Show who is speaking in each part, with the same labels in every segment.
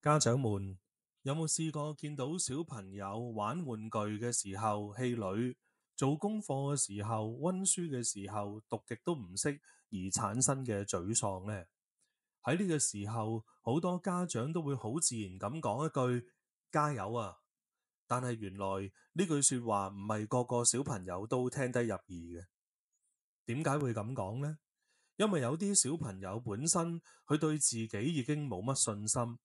Speaker 1: 家長們有冇試過見到小朋友玩玩具嘅時候氣餒，做功課嘅時候、溫書嘅時候讀極都唔識而產生嘅沮喪呢？喺呢個時候，好多家長都會好自然咁講一句加油啊！但係原來呢句說話唔係個個小朋友都聽得入耳嘅。點解會咁講呢？因為有啲小朋友本身佢對自己已經冇乜信心，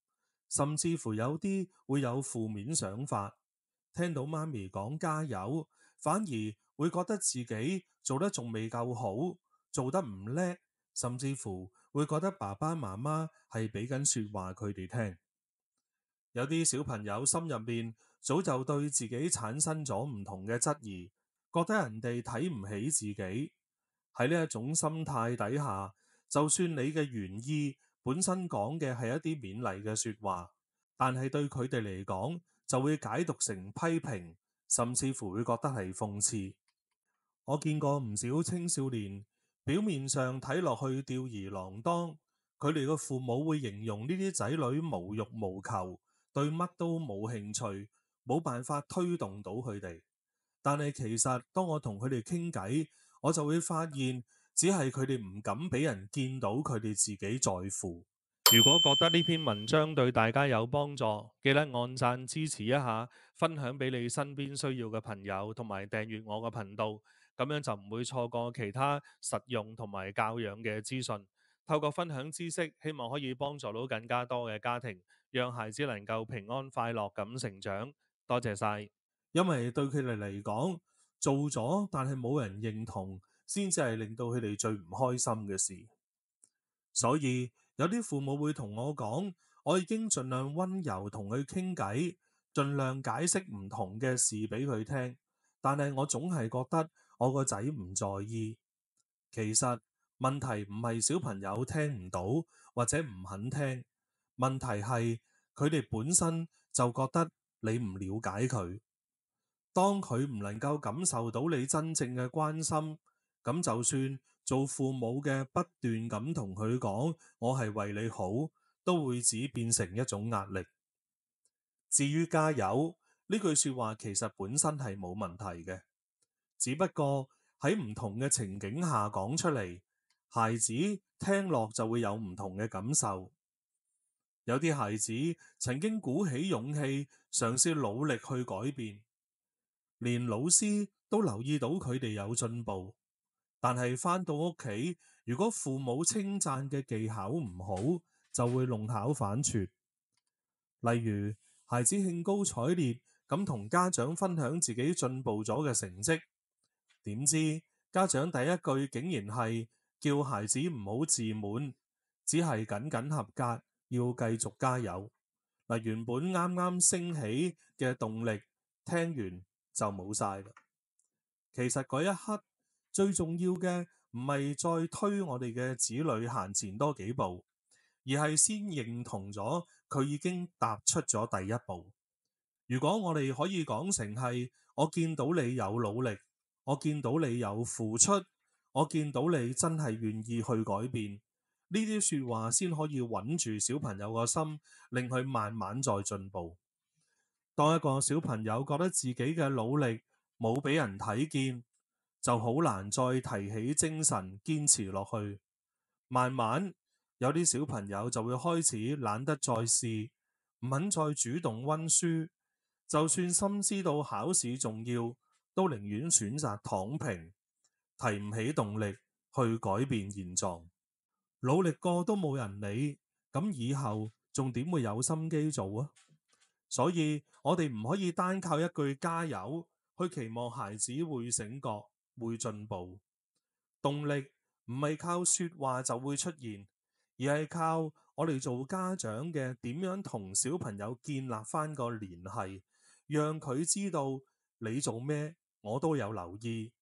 Speaker 1: 甚至乎有啲會有負面想法，聽到媽咪講加油，反而會覺得自己做得仲未夠好，做得唔叻，甚至乎會覺得爸爸媽媽係俾緊說話佢哋聽。有啲小朋友心入面早就對自己產生咗唔同嘅質疑，覺得人哋睇唔起自己。喺呢一種心態底下，就算你嘅原意本身講嘅係一啲勉勵嘅說話，但係對佢哋嚟講就會解讀成批評，甚至乎會覺得係諷刺。我見過唔少青少年表面上睇落去吊兒郎當，佢哋嘅父母會形容呢啲仔女無欲無求，對乜都冇興趣，冇辦法推動到佢哋。但係其實當我同佢哋傾偈，我就會發現，只係佢哋唔敢俾人見到佢哋自己在乎。如果覺得呢篇文章對大家有幫助，記得按讚支持一下，分享俾你身邊需要嘅朋友，同埋訂閱我嘅頻道，咁樣就唔會錯過其他實用同埋教養嘅資訊。透過分享知識，希望可以幫助到更加多嘅家庭，讓孩子能夠平安快樂咁成長。多謝晒。因為對佢哋嚟講，做咗但係冇人認同，先至係令到佢哋最唔開心嘅事。所以有啲父母會同我講，我已經盡量溫柔同佢傾偈，盡量解釋唔同嘅事俾佢聽，但係我總係覺得我個仔唔在意。其實問題唔係小朋友聽唔到或者唔肯聽，問題係佢哋本身就覺得你唔了解佢。當佢唔能夠感受到你真正嘅關心，咁就算做父母嘅不斷咁同佢講，我係為你好，都會只變成一種壓力。至於加油呢句說話，其實本身係冇問題嘅，只不過喺唔同嘅情景下講出嚟，孩子聽落就會有唔同嘅感受。有啲孩子曾經鼓起勇氣，嘗試努力去改變。連老師都留意到佢哋有進步，但係返到屋企，如果父母稱讚嘅技巧唔好，就會弄巧反拙。例如，孩子興高采烈咁同家長分享自己進步咗嘅成績，點知家長第一句竟然係叫孩子唔好自滿，只係僅僅合格，要繼續加油。嗱，原本啱啱升起嘅動力，聽完就冇晒啦。其實嗰一刻最重要嘅唔係再推我哋嘅子女行前多幾步，而係先認同咗佢已經踏出咗第一步。如果我哋可以講成係我見到你有努力，我見到你有付出，我見到你真係願意去改變，呢啲說話先可以穩住小朋友個心，令佢慢慢再進步。當一個小朋友覺得自己嘅努力冇俾人睇見，就好難再提起精神堅持落去。慢慢有啲小朋友就會開始懶得再試，唔肯再主動溫書，就算深知道考試重要，都寧願選擇躺平，提唔起動力去改變現狀。努力過都冇人理，咁以後仲點會有心機做啊？所以我哋唔可以單靠一句加油去期望孩子會醒覺、會進步。動力唔係靠說話就會出現，而係靠我哋做家長嘅點樣同小朋友建立翻個聯繫，讓佢知道你做咩我都有留意，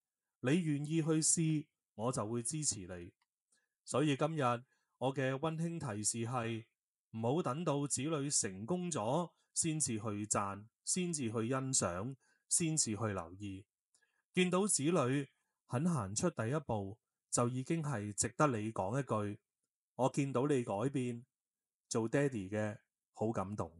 Speaker 1: 你願意去試我就會支持你。所以今日我嘅溫馨提示係唔好等到子女成功咗先至去讚，先至去欣賞，先至去留意。見到子女肯行出第一步，就已經係值得你講一句：我見到你改變，做爹哋嘅好感動。